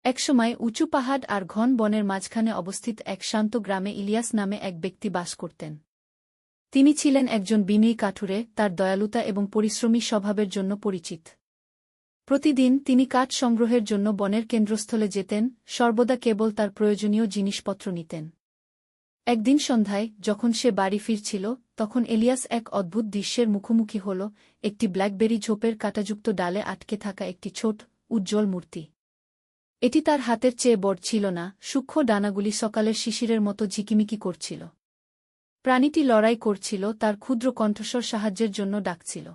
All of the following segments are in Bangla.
একসময় উঁচু পাহাড় আর ঘন বনের মাঝখানে অবস্থিত এক শান্ত গ্রামে ইলিয়াস নামে এক ব্যক্তি বাস করতেন। তিনি ছিলেন একজন বিনয়ী কাঠুরে, তার দয়ালুতা এবং পরিশ্রমী স্বভাবের জন্য পরিচিত। প্রতিদিন তিনি কাঠ সংগ্রহের জন্য বনের কেন্দ্রস্থলে যেতেন, সর্বদা কেবল তার প্রয়োজনীয় জিনিসপত্র নিতেন। একদিন সন্ধ্যায় যখন সে বাড়ি ফিরছিল, তখন এলিয়াস এক অদ্ভুত দৃশ্যের মুখোমুখি হল। একটি ব্ল্যাকবেরি ঝোপের কাঁটাযুক্ত ডালে আটকে থাকা একটি ছোট, উজ্জ্বল মূর্তি। এটি তার হাতের চেয়ে বড় ছিল না, সূক্ষ্ম ডানাগুলি সকালের শিশিরের মতো ঝিকিমিকি করছিল। প্রাণীটি লড়াই করছিল, তার ক্ষুদ্র কণ্ঠস্বর সাহায্যের জন্য ডাকছিল।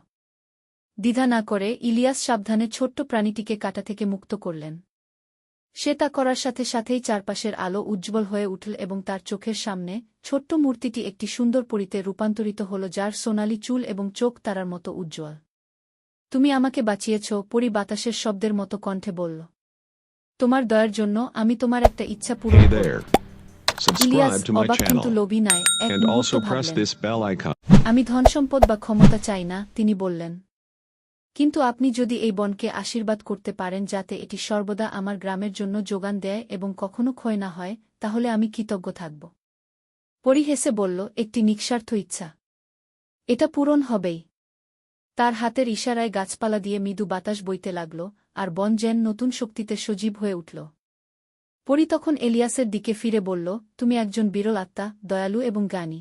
দ্বিধা না করে ইলিয়াস সাবধানে ছোট্ট প্রাণীটিকে কাঁটা থেকে মুক্ত করলেন। সে তা করার সাথে সাথেই চারপাশের আলো উজ্জ্বল হয়ে উঠল এবং তার চোখের সামনে ছোট্ট মূর্তিটি একটি সুন্দর পরীতে রূপান্তরিত হল, যার সোনালি চুল এবং চোখ তারার মতো উজ্জ্বল। তুমি আমাকে বাঁচিয়েছ, পরী বাতাসের শব্দের মতো কণ্ঠে বলল। তোমার দয়ার জন্য আমি তোমার একটা ইচ্ছা পূরণ করব। ইলিয়াস অবাক কিন্তু লোভী নয়, এক মুহূর্ত ভাবলেন। আমি ধনসম্পদ বা ক্ষমতা চাই না, তিনি বললেন। কিন্তু আপনি যদি এই বনকে আশীর্বাদ করতে পারেন যাতে এটি সর্বদা আমার গ্রামের জন্য যোগান দেয় এবং কখনো ক্ষয় না হয়, তাহলে আমি কৃতজ্ঞ থাকব। পরী হেসে বলল, একটি নিঃস্বার্থ ইচ্ছা। এটা পূরণ হবেই। তার হাতের ইশারায় গাছপালা দিয়ে মৃদু বাতাস বইতে লাগল, আর বন যেন নতুন শক্তিতে সজীব হয়ে উঠল। পরী তখন এলিয়াসের দিকে ফিরে বলল, তুমি একজন বিরল আত্মা, দয়ালু এবং জ্ঞানী।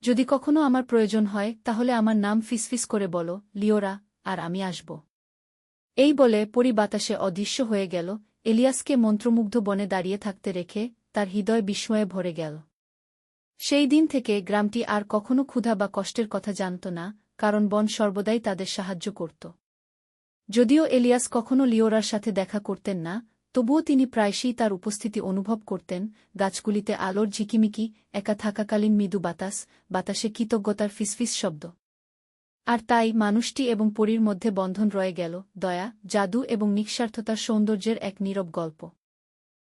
যদি কখনো আমার প্রয়োজন হয় তাহলে আমার নাম ফিসফিস করে বলো, লিওরা, আর আমি আসব। এই বলে পরী বাতাসে অদৃশ্য হয়ে গেল। এলিয়াসকে মন্ত্রমুগ্ধ বনে দাঁড়িয়ে থাকতে রেখে তার হৃদয় বিস্ময়ে ভরে গেল। সেই দিন থেকে গ্রামটি আর কখনো ক্ষুধা বা কষ্টের কথা জানত না, কারণ বন সর্বদাই তাদের সাহায্য করত। যদিও এলিয়াস কখনো লিওরার সাথে দেখা করতেন না, তবুও তিনি প্রায়শই তার উপস্থিতি অনুভব করতেন। গাছগুলিতে আলোর ঝিকিমিকি, একা থাকাকালীন মৃদু বাতাসে কৃতজ্ঞতার ফিসফিস শব্দ। আর তাই মানুষটি এবং পরীর মধ্যে বন্ধন রয়ে গেল, দয়া, জাদু এবং নিঃস্বার্থতার সৌন্দর্যের এক নীরব গল্প।